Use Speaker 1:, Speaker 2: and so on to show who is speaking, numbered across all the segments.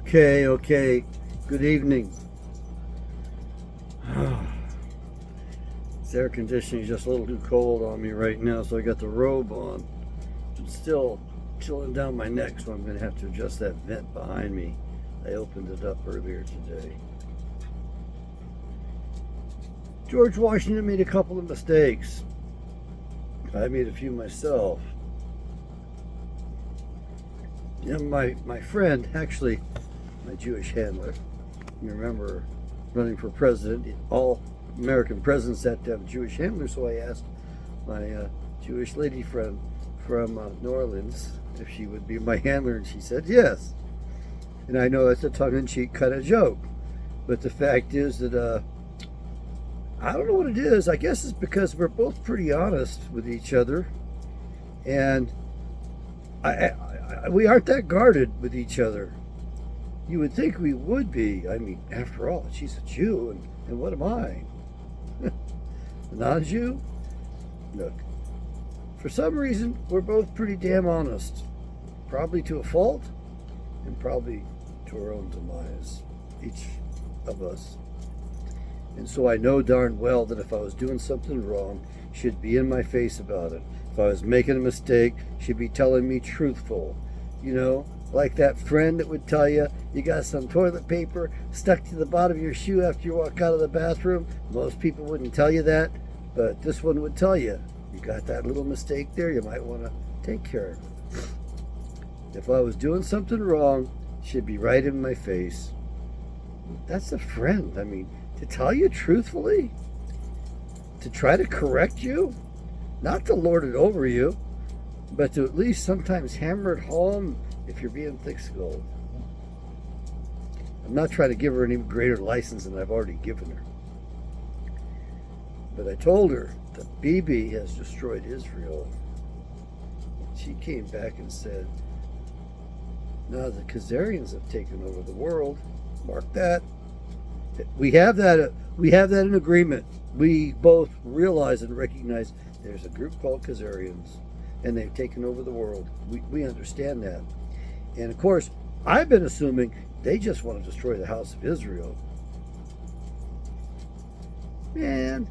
Speaker 1: Okay. Good evening. This air conditioning is just a little too cold on me right now, so I got the robe on. It's still chilling down my neck, so I'm going to have to adjust that vent behind me. I opened it up earlier today. George Washington made a couple of mistakes. I made a few myself. And my friend, actually, my Jewish handler, you remember running for president, all American presidents had to have a Jewish handler, so I asked my Jewish lady friend from New Orleans if she would be my handler, and she said yes. And I know that's a tongue-in-cheek kind of joke, but the fact is that I don't know what it is. I guess it's because we're both pretty honest with each other, and we aren't that guarded with each other. You would think we would be. I mean, after all, she's a Jew, and what am I? A non-Jew? Look, for some reason, we're both pretty damn honest. Probably to a fault, and probably to our own demise, each of us. And so I know darn well that if I was doing something wrong, she'd be in my face about it. If I was making a mistake, she'd be telling me truthful. You know, like that friend that would tell you got some toilet paper stuck to the bottom of your shoe after you walk out of the bathroom. Most people wouldn't tell you that, but this one would tell you. You got that little mistake there, you might want to take care of it. If I was doing something wrong, she'd be right in my face. That's a friend. I mean, to tell you truthfully, to try to correct you, not to lord it over you, but to at least sometimes hammer it home if you're being thick-skulled. I'm not trying to give her any greater license than I've already given her. But I told her that Bibi has destroyed Israel. She came back and said, no, the Khazarians have taken over the world. Mark that. We have that in agreement. We both realize and recognize there's a group called Khazarians, and they've taken over the world. We understand that. And of course, I've been assuming they just want to destroy the house of Israel. Man,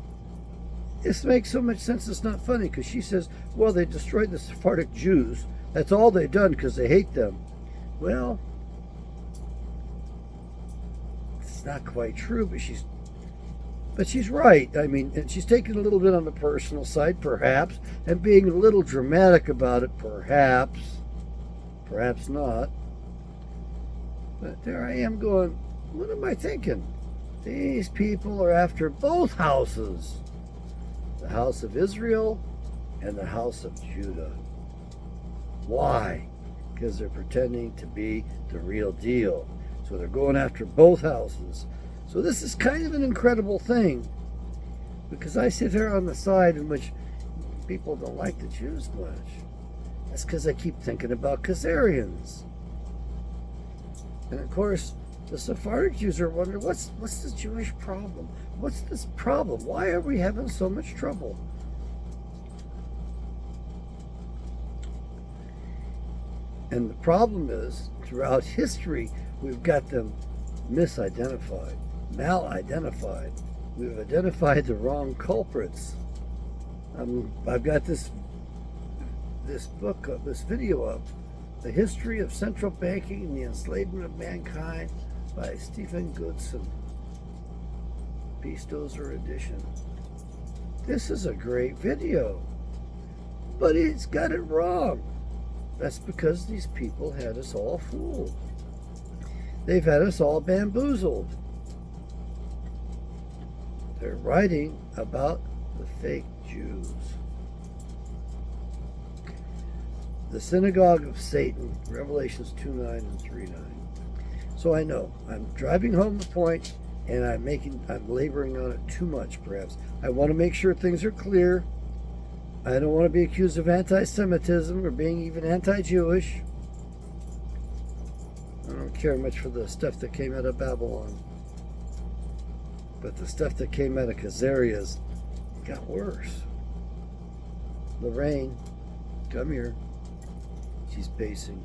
Speaker 1: this makes so much sense it's not funny, because she says, well, they destroyed the Sephardic Jews. That's all they've done because they hate them. Well, it's not quite true, but she's right. I mean, and she's taking a little bit on the personal side, perhaps, and being a little dramatic about it, perhaps not. But there I am going, what am I thinking? These people are after both houses, the house of Israel and the house of Judah. Why? Because they're pretending to be the real deal. So they're going after both houses. So this is kind of an incredible thing, because I sit here on the side in which people don't like the Jews much. That's because I keep thinking about Khazarians. And of course, the Sephardic Jews are wondering, what's the Jewish problem? What's this problem? Why are we having so much trouble? And the problem is, throughout history, we've got them misidentified, mal-identified. We've identified the wrong culprits. I've got this book, this video up, The History of Central Banking and the Enslavement of Mankind by Stephen Goodson, Peace Dozer edition. This is a great video, but he's got it wrong. That's because these people had us all fooled. They've had us all bamboozled. They're writing about the fake Jews. The Synagogue of Satan, Revelations 2:9 and 3:9. So I know, I'm driving home the point, and I'm laboring on it too much, perhaps. I want to make sure things are clear. I don't want to be accused of anti-Semitism or being even anti-Jewish. I don't care much for the stuff that came out of Babylon. But the stuff that came out of Khazarias got worse. Lorraine, come here. She's pacing.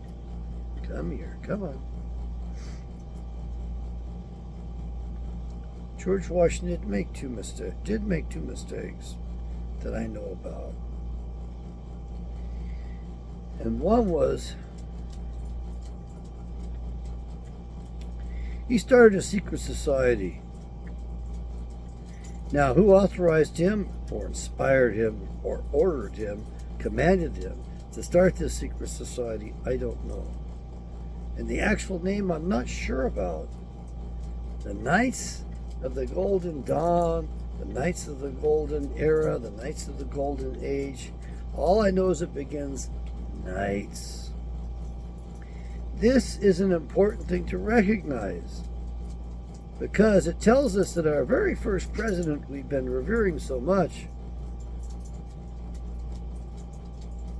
Speaker 1: Come here, come on. George Washington did make two mistakes that I know about. And one was he started a secret society. Now, who authorized him or inspired him or ordered him, commanded him to start this secret society, I don't know. And the actual name I'm not sure about. The Knights of the Golden Dawn, the Knights of the Golden Era, the Knights of the Golden Age. All I know is it begins Knights. This is an important thing to recognize because it tells us that our very first president we've been revering so much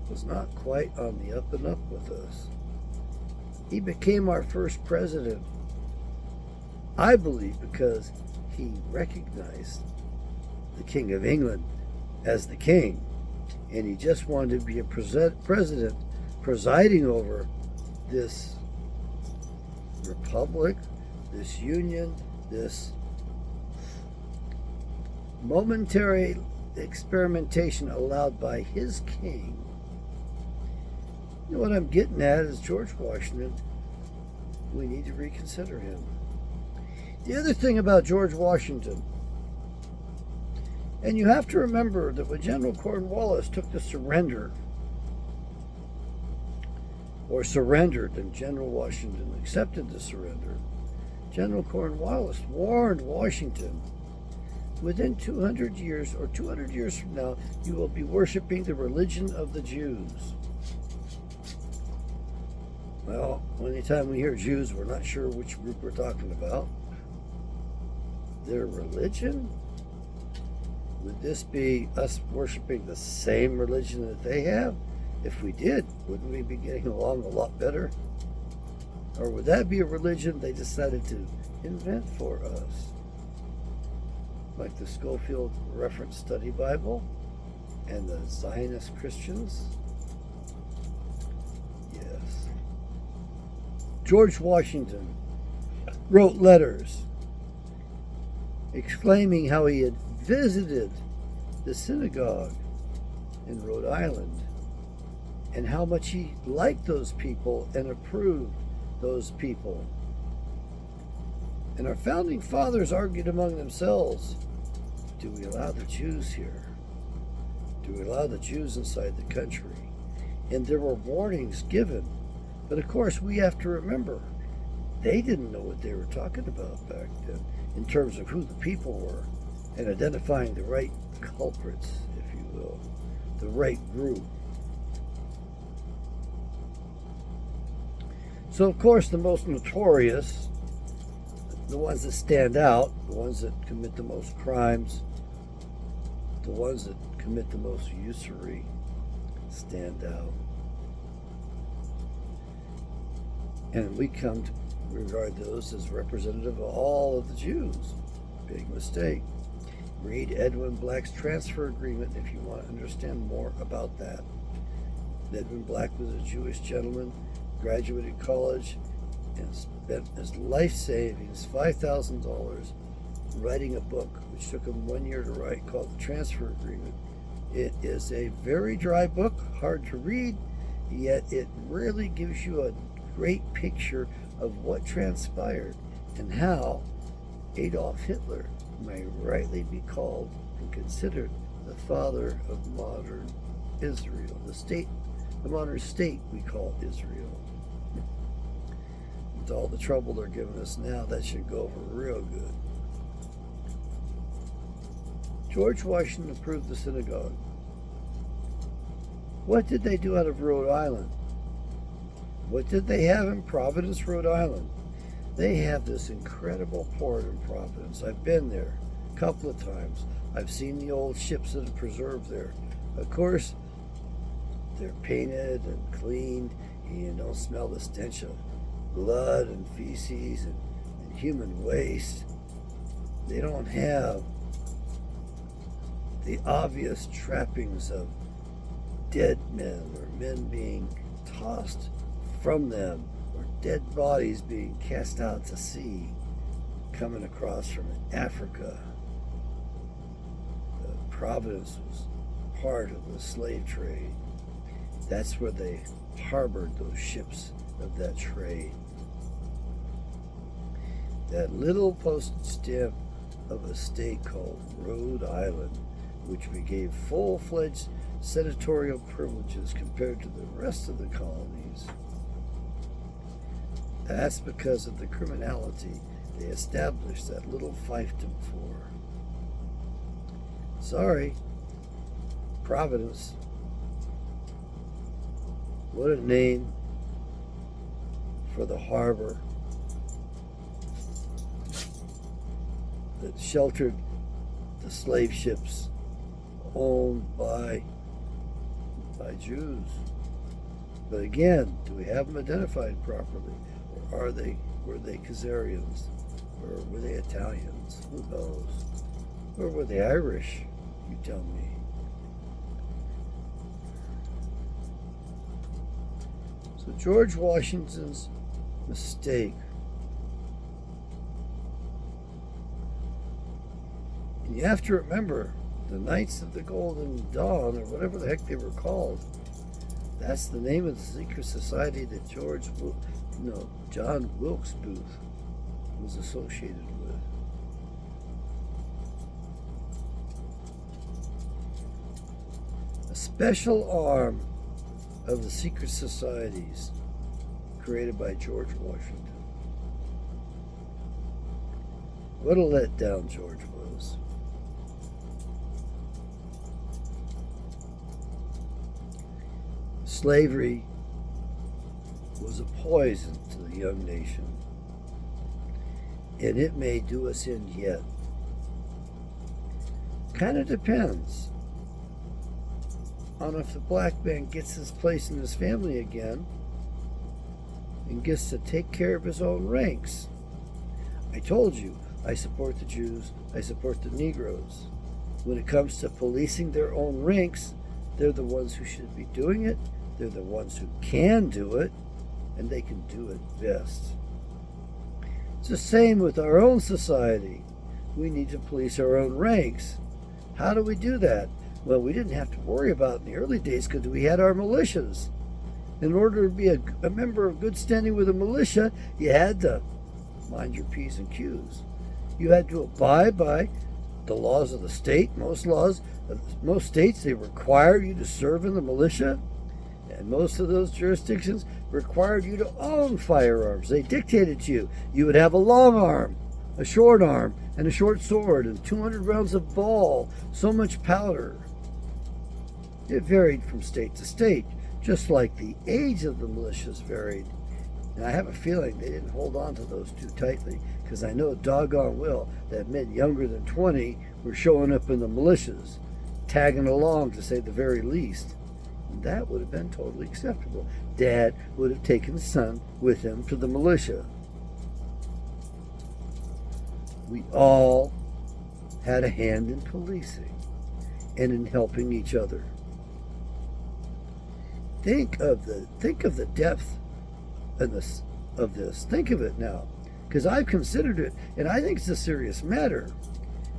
Speaker 1: was not quite on the up and up with us. He became our first president, I believe, because he recognized the King of England as the king, and he just wanted to be a president presiding over this republic, this union, this momentary experimentation allowed by his king. You know what I'm getting at is George Washington. We need to reconsider him. The other thing about George Washington, and you have to remember that when General Cornwallis took the surrender, or surrendered, and General Washington accepted the surrender, General Cornwallis warned Washington, within 200 years, or 200 years from now, you will be worshiping the religion of the Jews. Well, anytime we hear Jews, we're not sure which group we're talking about. Their religion? Would this be us worshiping the same religion that they have? If we did, wouldn't we be getting along a lot better? Or would that be a religion they decided to invent for us? Like the Scofield Reference Study Bible and the Zionist Christians? Yes. George Washington wrote letters exclaiming how he had visited the synagogue in Rhode Island and how much he liked those people and approved those people. And our founding fathers argued among themselves, do we allow the Jews here? Do we allow the Jews inside the country? And there were warnings given. But of course, we have to remember, they didn't know what they were talking about back then in terms of who the people were and identifying the right culprits, if you will, the right group. So, of course, the most notorious, the ones that stand out, the ones that commit the most crimes, the ones that commit the most usury, stand out. And we come to regard those as representative of all of the Jews. Big mistake. Read Edwin Black's transfer agreement if you want to understand more about that. Edwin Black was a Jewish gentleman, graduated college, and spent his life savings, $5,000, writing a book, which took him 1 year to write, called The Transfer Agreement. It is a very dry book, hard to read, yet it really gives you a great picture of what transpired and how Adolf Hitler may rightly be called and considered the father of modern Israel, the modern state we call Israel. With all the trouble they're giving us now, that should go over real good. George Washington approved the synagogue. What did they do out of Rhode Island? What did they have in Providence, Rhode Island? They have this incredible port in Providence. I've been there a couple of times. I've seen the old ships that are preserved there. Of course, they're painted and cleaned, and you don't smell the stench of blood and feces and human waste. They don't have the obvious trappings of dead men or men being tossed from them or dead bodies being cast out to sea. coming across from Africa. Providence was part of the slave trade. That's where they harbored those ships of that trade. That little postage stamp of a state called Rhode Island, which we gave full-fledged senatorial privileges compared to the rest of the colonies. That's because of the criminality they established that little fiefdom for. Sorry, Providence. What a name for the harbor that sheltered the slave ships owned by Jews. But again, do we have them identified properly? Or were they Khazarians? Or were they Italians? Who knows? Or were they Irish? You tell me. So George Washington's mistake, and you have to remember, the Knights of the Golden Dawn, or whatever the heck they were called, that's the name of the secret society that John Wilkes Booth was associated with. A special arm of the secret societies created by George Washington. What a letdown George was. Slavery was a poison to the young nation, and it may do us in yet. Kind of depends on if the black man gets his place in his family again and gets to take care of his own ranks. I told you, I support the Jews, I support the Negroes. When it comes to policing their own ranks, they're the ones who should be doing it. They're the ones who can do it, and they can do it best. It's the same with our own society. We need to police our own ranks. How do we do that? Well, we didn't have to worry about it in the early days because we had our militias. In order to be a member of good standing with a militia, you had to mind your P's and Q's. You had to abide by the laws of the state. Most states, they require you to serve in the militia. And most of those jurisdictions required you to own firearms. They dictated to you. You would have a long arm, a short arm, and a short sword, and 200 rounds of ball, so much powder. It varied from state to state, just like the age of the militias varied. And I have a feeling they didn't hold on to those too tightly, because I know doggone well that men younger than 20 were showing up in the militias, tagging along to say the very least. And that would have been totally acceptable. Dad would have taken his son with him to the militia. We all had a hand in policing and in helping each other. Think of the depth of this. Think of it now, because I've considered it, and I think it's a serious matter.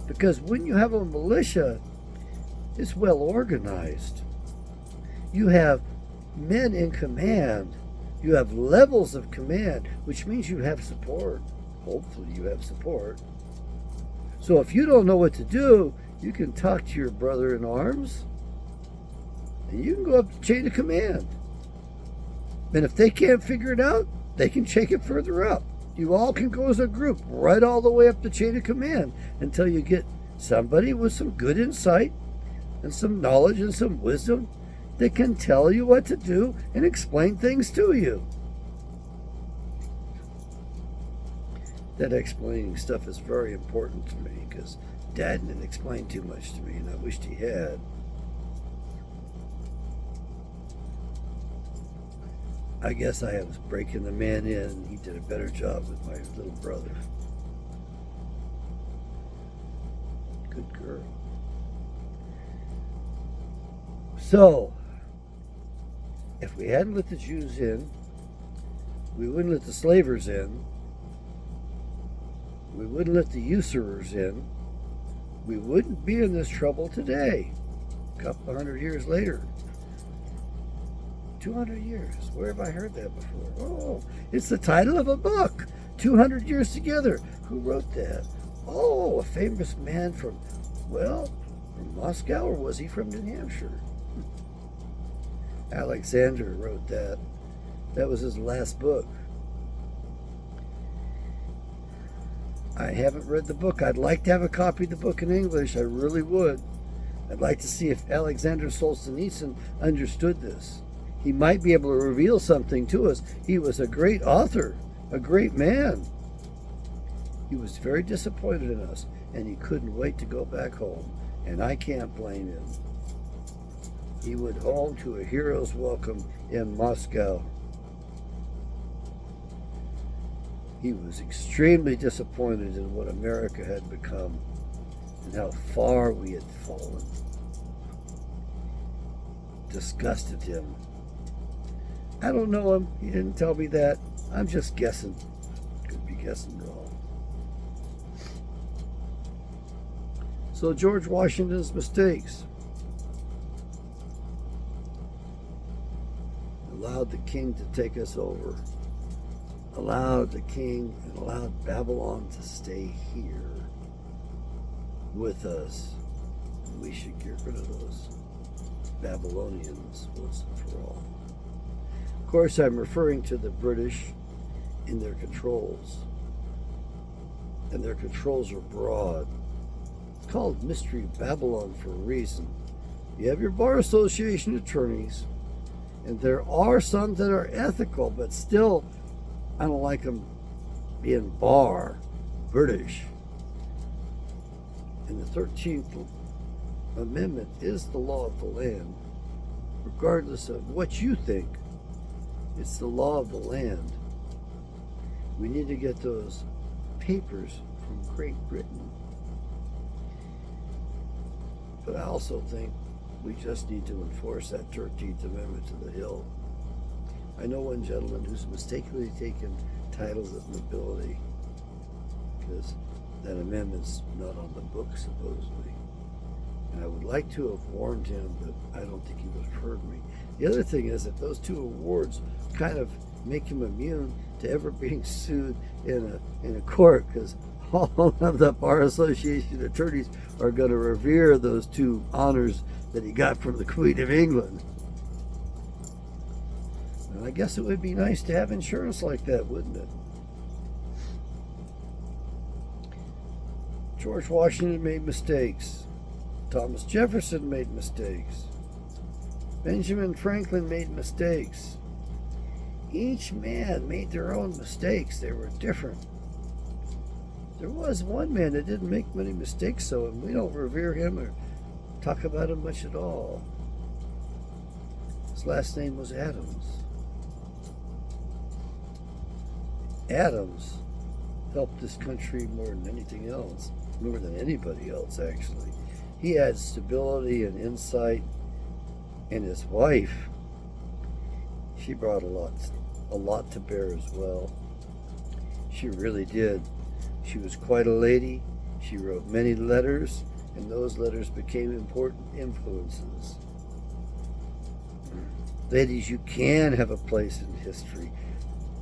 Speaker 1: Because when you have a militia, it's well organized. You have men in command. You have levels of command, which means you have support. Hopefully you have support. So if you don't know what to do, you can talk to your brother in arms, and you can go up the chain of command. And if they can't figure it out, they can take it further up. You all can go as a group right all the way up the chain of command until you get somebody with some good insight and some knowledge and some wisdom that can tell you what to do and explain things to you. That explaining stuff is very important to me because Dad didn't explain too much to me, and I wished he had. I guess I was breaking the man in, and he did a better job with my little brother. Good girl. So, if we hadn't let the Jews in, we wouldn't let the slavers in, we wouldn't let the usurers in, we wouldn't be in this trouble today. A couple hundred years later. 200 years. Where have I heard that before? Oh, it's the title of a book. 200 Years Together. Who wrote that? Oh, a famous man from Moscow, or was he from New Hampshire? Alexander wrote that. That was his last book. I haven't read the book. I'd like to have a copy of the book in English. I really would. I'd like to see if Alexander Solzhenitsyn understood this. He might be able to reveal something to us. He was a great author, a great man. He was very disappointed in us, and he couldn't wait to go back home, and I can't blame him. He went home to a hero's welcome in Moscow. He was extremely disappointed in what America had become and how far we had fallen. Disgusted him. I don't know him. He didn't tell me that. I'm just guessing. Could be guessing wrong. So George Washington's mistakes. Allowed the king to take us over. Allowed the king and allowed Babylon to stay here with us. We should get rid of those Babylonians once and for all. Of course, I'm referring to the British in their controls. And their controls are broad. It's called Mystery Babylon for a reason. You have your bar association attorneys, and there are some that are ethical, but still, I don't like them being British. And the 13th Amendment is the law of the land, regardless of what you think. It's the law of the land. We need to get those papers from Great Britain. But I also think we just need to enforce that 13th Amendment to the hill. I know one gentleman who's mistakenly taken titles of nobility because that amendment's not on the book, supposedly. And I would like to have warned him, but I don't think he would have heard me. The other thing is that those two awards kind of make him immune to ever being sued in a court, because all of the Bar Association attorneys are going to revere those two honors that he got from the Queen of England. And I guess it would be nice to have insurance like that, wouldn't it? George Washington made mistakes. Thomas Jefferson made mistakes. Benjamin Franklin made mistakes. Each man made their own mistakes. They were different. There was one man that didn't make many mistakes, so and we don't revere him or talk about him much at all. His last name was Adams. Adams helped this country more than anything else, more than anybody else, actually. He had stability and insight, and his wife, she brought a lot to bear as well. She really did. She was quite a lady. She wrote many letters, and those letters became important influences. Ladies, you can have a place in history,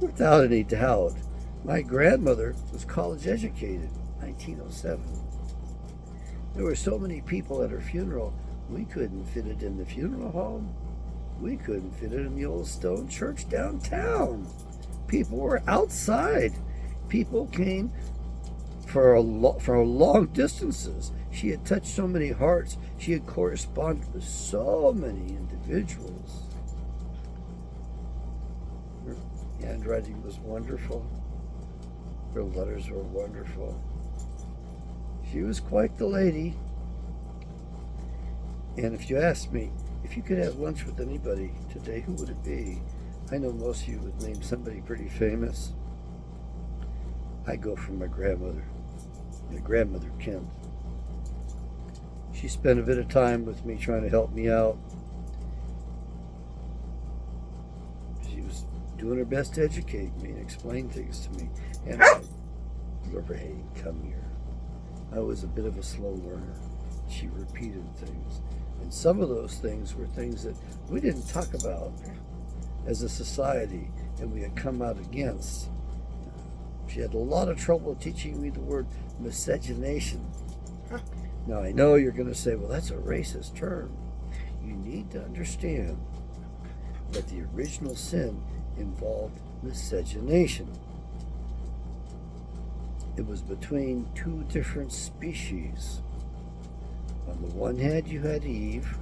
Speaker 1: without any doubt. My grandmother was college educated, 1907. There were so many people at her funeral, we couldn't fit it in the funeral home. We couldn't fit it in the old stone church downtown. People were outside. People came for long distances. She had touched so many hearts. She had corresponded with so many individuals. Her handwriting was wonderful. Her letters were wonderful. She was quite the lady. And if you asked me, if you could have lunch with anybody today, who would it be? I know most of you would name somebody pretty famous. I go for my grandmother Kent. She spent a bit of time with me trying to help me out. She was doing her best to educate me and explain things to me. And I Ray, come here. I was a bit of a slow learner. She repeated things. And some of those things were things that we didn't talk about as a society and we had come out against. She had a lot of trouble teaching me the word miscegenation. Now, I know you're going to say, well, that's a racist term. You need to understand that the original sin involved miscegenation. It was between two different species. On the one hand, you had Eve,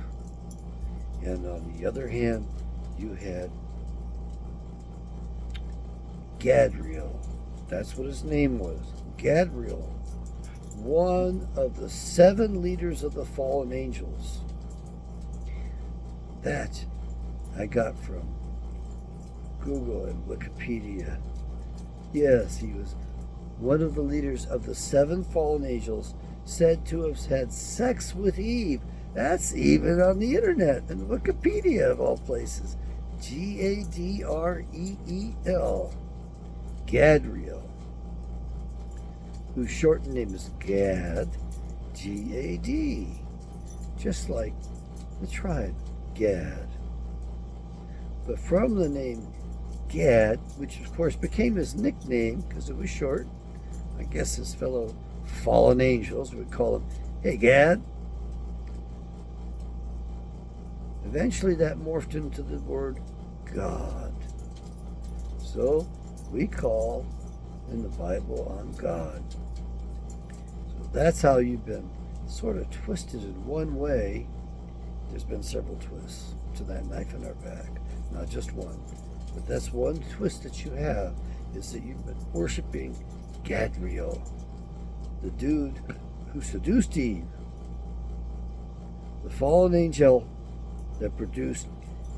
Speaker 1: and on the other hand, you had Gadriel. That's what his name was, Gadriel, one of the 7 leaders of the fallen angels. That I got from Google and Wikipedia. Yes, he was one of the leaders of the 7 fallen angels, said to have had sex with Eve. That's even on the internet and Wikipedia of all places. Gadreel. Gadriel, whose shortened name is Gad, G-A-D, just like the tribe Gad. But from the name Gad, which of course became his nickname because it was short, I guess his fellow fallen angels would call him, hey Gad. Eventually that morphed into the word God. So we call in the Bible on God. So that's how you've been sort of twisted in one way. There's been several twists to that knife in our back, not just one. But that's one twist that you have, is that you've been worshiping Gadriel, the dude who seduced Eve, the fallen angel that produced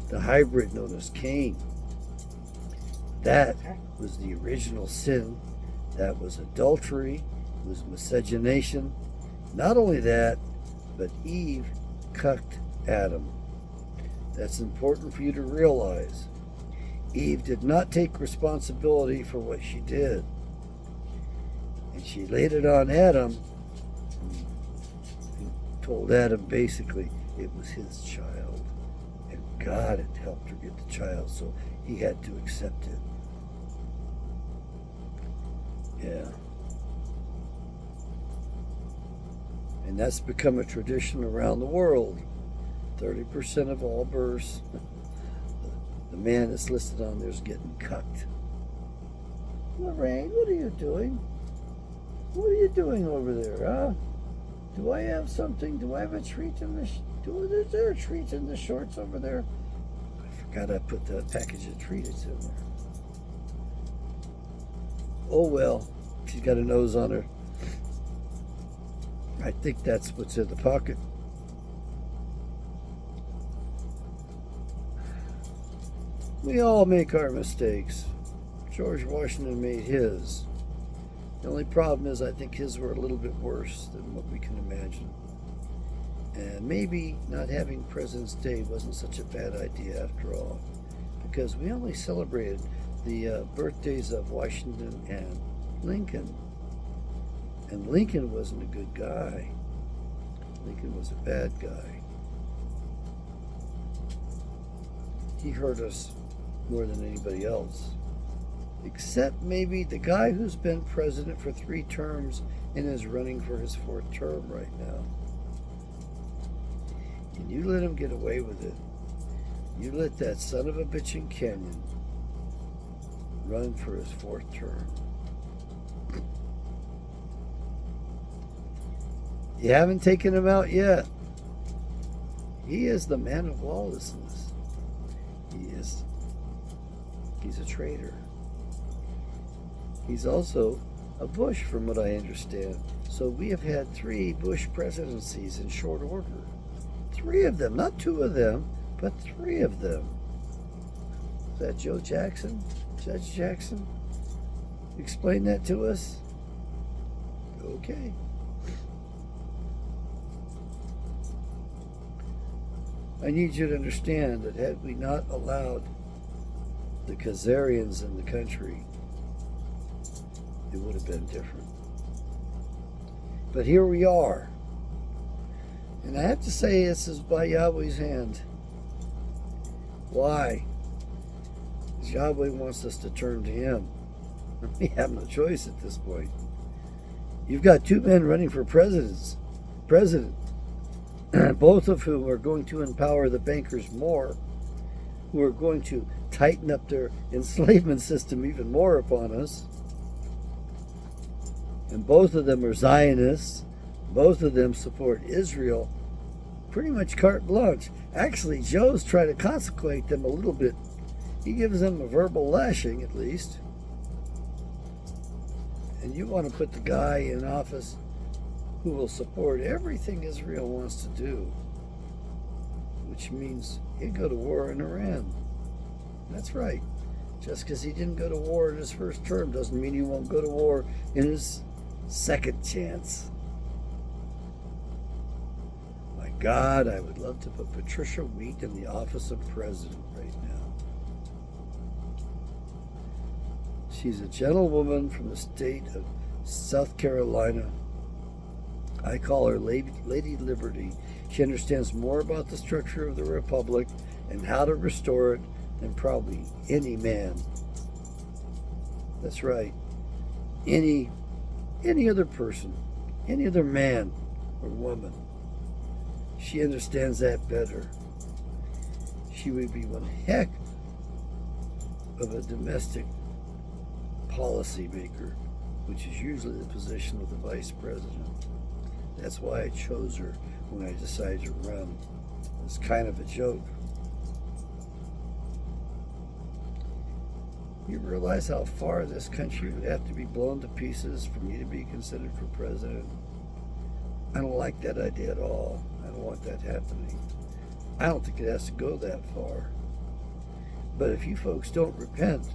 Speaker 1: the hybrid known as Cain. That was the original sin. That was adultery. It was miscegenation. Not only that, but Eve cucked Adam. That's important for you to realize. Eve did not take responsibility for what she did. And she laid it on Adam and told Adam basically it was his child. And God had helped her get the child, so he had to accept it. Yeah. And that's become a tradition around the world. 30% of all births, the man that's listed on there is getting cucked. Lorraine, what are you doing? What are you doing over there, huh? Do I have something? Do I have a treat in the... Is there a treat in the shorts over there? I forgot I put that package of treats in there. Oh well, she's got a nose on her. I think that's what's in the pocket. We all make our mistakes. George Washington made his. The only problem is I think his were a little bit worse than what we can imagine. And maybe not having President's Day wasn't such a bad idea after all, because we only celebrated the birthdays of Washington and Lincoln. And Lincoln wasn't a good guy. Lincoln was a bad guy. He hurt us more than anybody else. Except maybe the guy who's been president for 3 terms and is running for his 4th term right now. And you let him get away with it. You let that son of a bitch in Kenyon run for his 4th term. You haven't taken him out yet. He is the man of lawlessness. He's a traitor. He's also a Bush, from what I understand. So we have had 3 Bush presidencies in short order. 3 of them, not 2 of them, but 3 of them. Is that Joe Jackson? Judge Jackson? Explain that to us? Okay. I need you to understand that had we not allowed the Khazarians in the country, it would have been different. But here we are. And I have to say, this is by Yahweh's hand. Why? Because Yahweh wants us to turn to Him. We have no choice at this point. You've got two men running for president, both of whom are going to empower the bankers more, who are going to tighten up their enslavement system even more upon us. And both of them are Zionists. Both of them support Israel. Pretty much carte blanche. Actually, Joe's trying to consecrate them a little bit. He gives them a verbal lashing, at least. And you want to put the guy in office who will support everything Israel wants to do, which means he'd go to war in Iran. That's right. Just because he didn't go to war in his first term doesn't mean he won't go to war in his second chance. My God, I would love to put Patricia Wheat in the office of president right now. She's a gentlewoman from the state of South Carolina. I call her Lady Liberty. She understands more about the structure of the Republic and how to restore it than probably any man. That's right. Any other person, any other man or woman. She understands that better. She would be one heck of a domestic policy maker, which is usually the position of the vice president. That's why I chose her when I decided to run. It's kind of a joke. You realize how far this country would have to be blown to pieces for me to be considered for president? I don't like that idea at all. I don't want that happening. I don't think it has to go that far. But if you folks don't repent,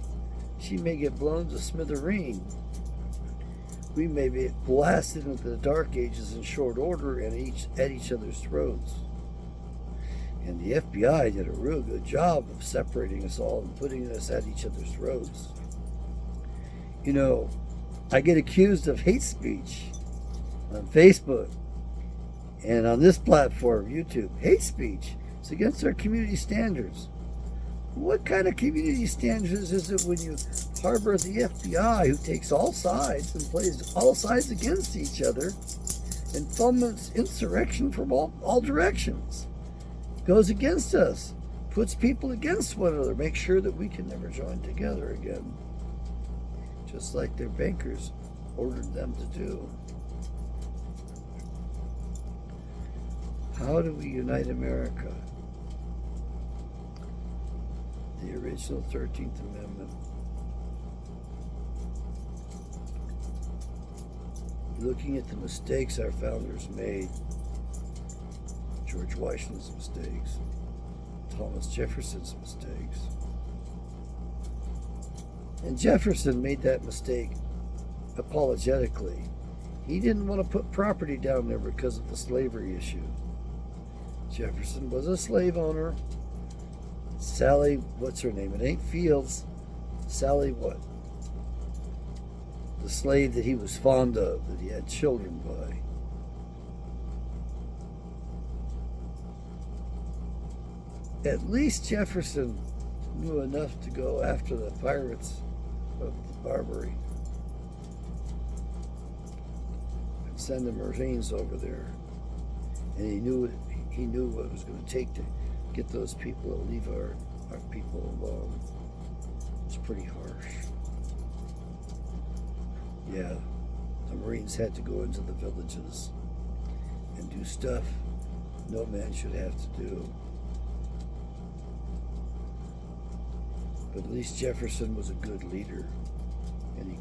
Speaker 1: she may get blown to smithereen. We may be blasted into the dark ages in short order and at each other's throats. And the FBI did a real good job of separating us all and putting us at each other's throats. You know, I get accused of hate speech on Facebook and on this platform, YouTube. Hate speech is against our community standards. What kind of community standards is it when you harbor the FBI, who takes all sides and plays all sides against each other and foments insurrection from all directions? Goes against us, puts people against one another, makes sure that we can never join together again, just like their bankers ordered them to do. How do we unite America? The original 13th Amendment. Looking at the mistakes our founders made, George Washington's mistakes, Thomas Jefferson's mistakes. And Jefferson made that mistake apologetically. He didn't want to put property down there because of the slavery issue. Jefferson was a slave owner. Sally, what's her name? It ain't Fields. Sally what? The slave that he was fond of, that he had children by. At least Jefferson knew enough to go after the pirates of Barbary and send the Marines over there. And he knew what it was going to take to get those people to leave our people alone. It's pretty harsh. Yeah, the Marines had to go into the villages and do stuff no man should have to do. But at least Jefferson was a good leader, and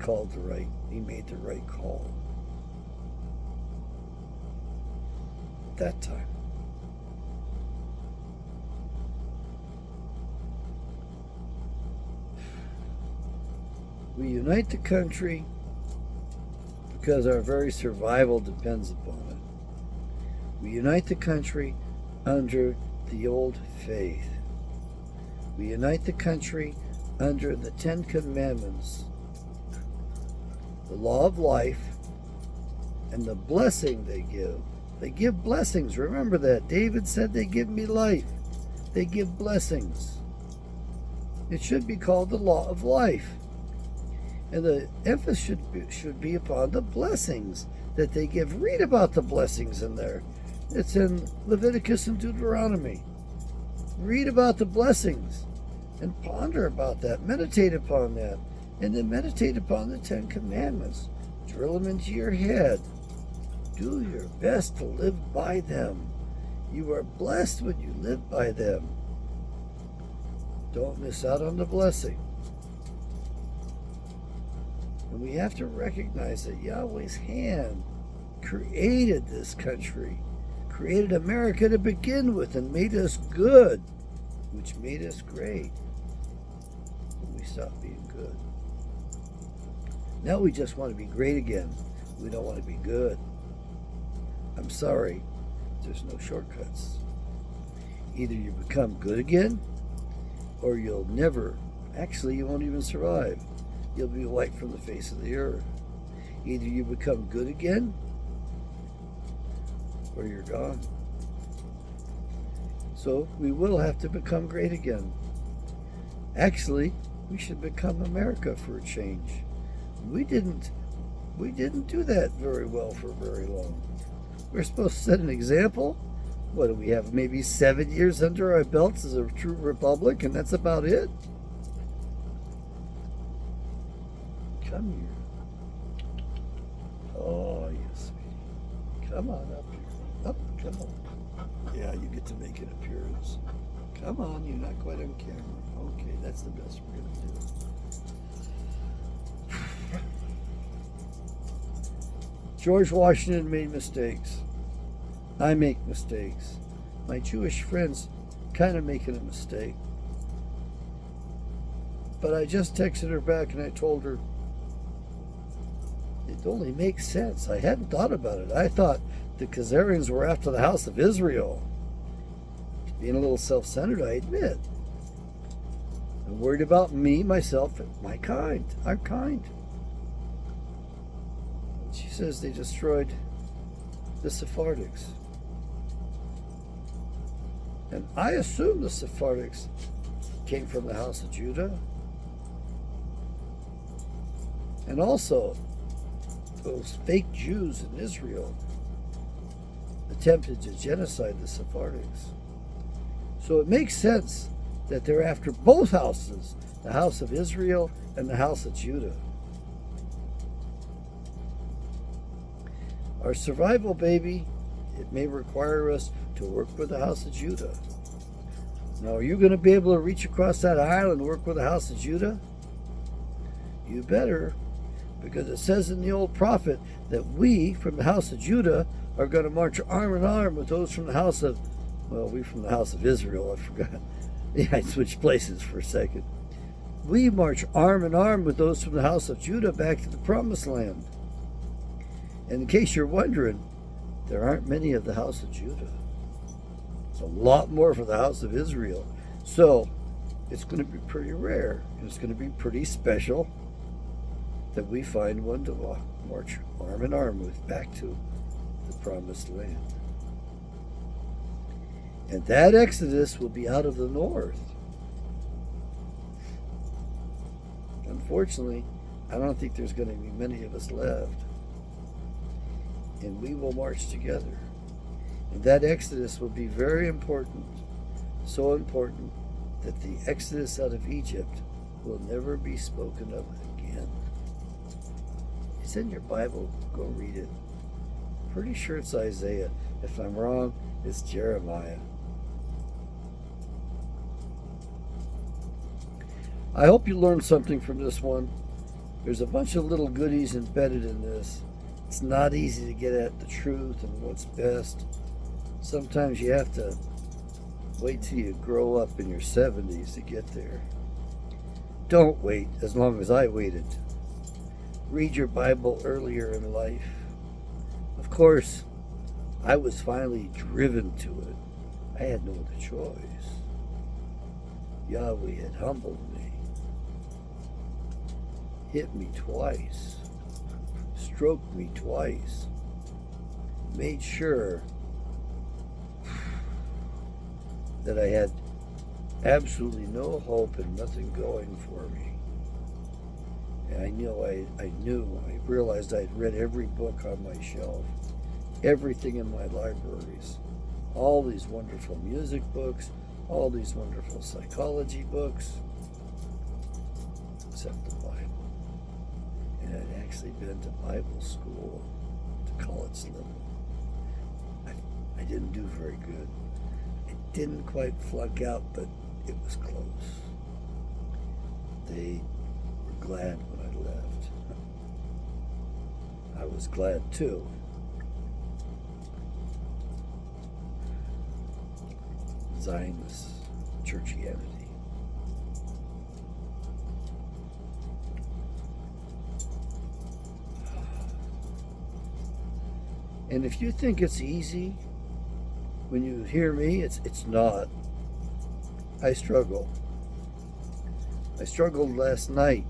Speaker 1: he made the right call at that time. We unite the country because our very survival depends upon it. We unite the country under the old faith. We unite the country under the 10 Commandments, the law of life, and the blessing they give. They give blessings. Remember that. David said they give me life. They give blessings. It should be called the law of life. And the emphasis should be upon the blessings that they give. Read about the blessings in there. It's in Leviticus and Deuteronomy. Read about the blessings and ponder about that. Meditate upon that. And then meditate upon the 10 Commandments. Drill them into your head. Do your best to live by them. You are blessed when you live by them. Don't miss out on the blessing. And we have to recognize that Yahweh's hand created this country, created America to begin with, and made us good, which made us great. But we stopped being good. Now we just want to be great again. We don't want to be good. I'm sorry, there's no shortcuts. Either you become good again, or you'll never, actually you won't even survive. You'll be wiped from the face of the earth. Either you become good again, or you're gone. So we will have to become great again. Actually, we should become America for a change. We didn't do that very well for very long. We're supposed to set an example. What do we have? Maybe 7 years under our belts as a true republic, and that's about it? Come here. Oh, yes, sweetie. Come on up here. Up, come on. Yeah, you get to make an appearance. Come on, you're not quite on camera. Okay, that's the best we're going to do. George Washington made mistakes. I make mistakes. My Jewish friends kind of making a mistake. But I just texted her back and I told her it only makes sense. I hadn't thought about it. I thought the Khazarians were after the house of Israel. Being a little self-centered, I admit. I'm worried about me, myself, and my kind. Our kind. She says they destroyed the Sephardics. And I assume the Sephardics came from the house of Judah. And also, those fake Jews in Israel attempted to genocide the Sephardics. So it makes sense that they're after both houses, the house of Israel and the house of Judah. Our survival, baby, it may require us to work with the house of Judah. Now, are you going to be able to reach across that aisle and work with the house of Judah? You better, because it says in the old prophet that we from the house of Judah are going to march arm in arm with those from the house of, well, we from the house of Israel, I forgot. Yeah, I switched places for a second. We march arm in arm with those from the house of Judah back to the promised land. And in case you're wondering, there aren't many of the house of Judah. It's a lot more for the house of Israel. So it's going to be pretty rare, and it's going to be pretty special that we find one to march arm in arm with back to the promised land. And that exodus will be out of the north. Unfortunately, I don't think there's going to be many of us left. And we will march together. And that exodus will be very important. So important that the exodus out of Egypt will never be spoken of again. It's in your Bible. Go read it. Pretty sure it's Isaiah. If I'm wrong, it's Jeremiah. I hope you learned something from this one. There's a bunch of little goodies embedded in this. It's not easy to get at the truth and what's best. Sometimes you have to wait till you grow up in your 70s to get there. Don't wait as long as I waited. Read your Bible earlier in life. Of course, I was finally driven to it. I had no other choice. Yahweh had humbled me, hit me twice, stroked me twice, made sure that I had absolutely no hope and nothing going for me. And I realized I'd read every book on my shelf, everything in my libraries, all these wonderful music books, all these wonderful psychology books, except the Bible. And I'd actually been to Bible school, to college level. I didn't do very good. I didn't quite flunk out, but it was close. They were glad when I left. I was glad too. Zionist churchianity. And if you think it's easy, when you hear me, it's not. I struggle. I struggled last night.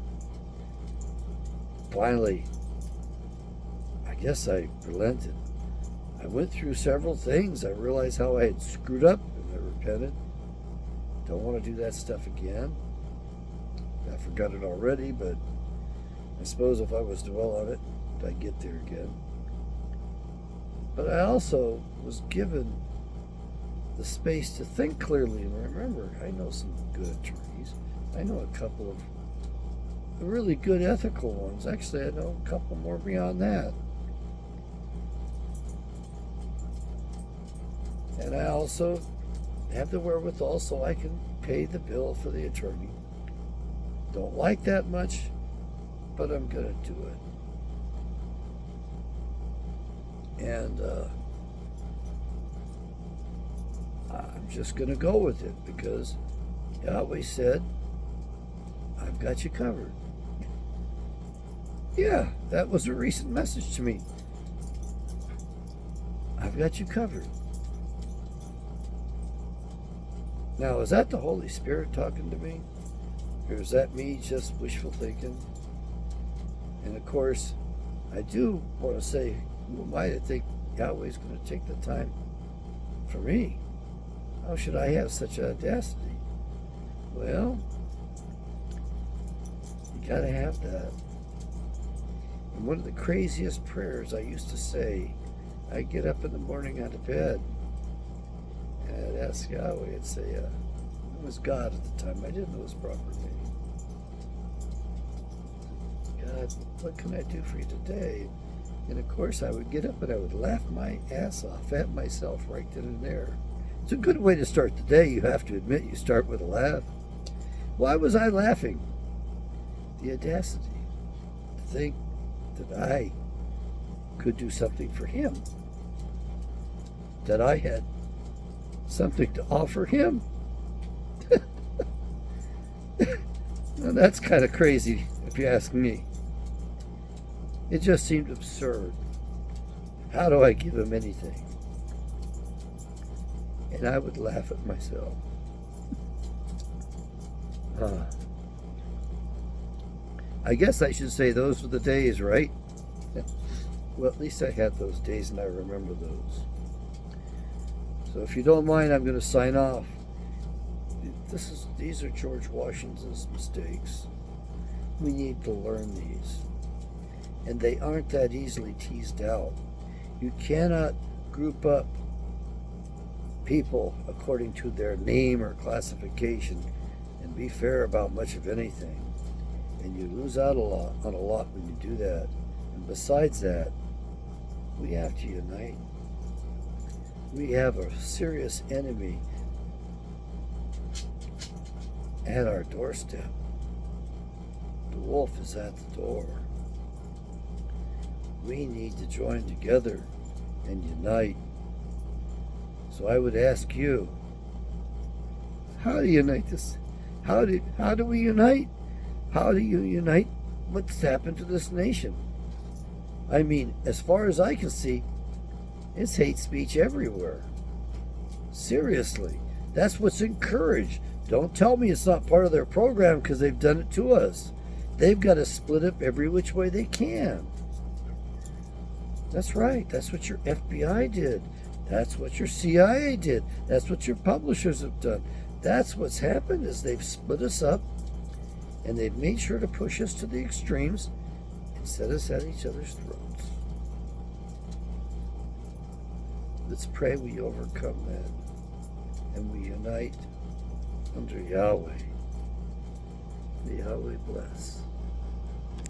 Speaker 1: Finally, I guess I relented. I went through several things. I realized how I had screwed up and I repented. Don't want to do that stuff again. I forgot it already, but I suppose if I was to dwell on it, I'd get there again. But I also was given the space to think clearly. And remember, I know some good attorneys. I know a couple of really good ethical ones. Actually, I know a couple more beyond that. And I also have the wherewithal so I can pay the bill for the attorney. Don't like that much, but I'm going to do it. And I'm just going to go with it because Yahweh said, I've got you covered. Yeah, that was a recent message to me. I've got you covered. Now, is that the Holy Spirit talking to me? Or is that me just wishful thinking? And of course, I do want to say, who am I to think Yahweh's going to take the time for me? How should I have such audacity? Well, you got to have that. And one of the craziest prayers I used to say, I'd get up in the morning out of bed and I'd ask Yahweh, I'd say, it was God at the time. I didn't know his proper name. God, what can I do for you today? And of course, I would get up and I would laugh my ass off at myself right then and there. It's a good way to start the day. You have to admit you start with a laugh. Why was I laughing? The audacity to think that I could do something for him. That I had something to offer him. Now that's kind of crazy if you ask me. It just seemed absurd. How do I give him anything? And I would laugh at myself. I guess I should say those were the days, right? Well, at least I had those days and I remember those. So if you don't mind, I'm going to sign off. These are George Washington's mistakes. We need to learn these. And they aren't that easily teased out. You cannot group up people according to their name or classification and be fair about much of anything. And you lose out on a lot when you do that. And besides that, we have to unite. We have a serious enemy at our doorstep. The wolf is at the door. We need to join together and unite. So I would ask you, how do you unite this? How do we unite? How do you unite what's happened to this nation? I mean, as far as I can see, it's hate speech everywhere. Seriously, that's what's encouraged. Don't tell me it's not part of their program because they've done it to us. They've got to split up every which way they can. That's right. That's what your FBI did. That's what your CIA did. That's what your publishers have done. That's what's happened is they've split us up and they've made sure to push us to the extremes and set us at each other's throats. Let's pray we overcome that and we unite under Yahweh. May Yahweh bless.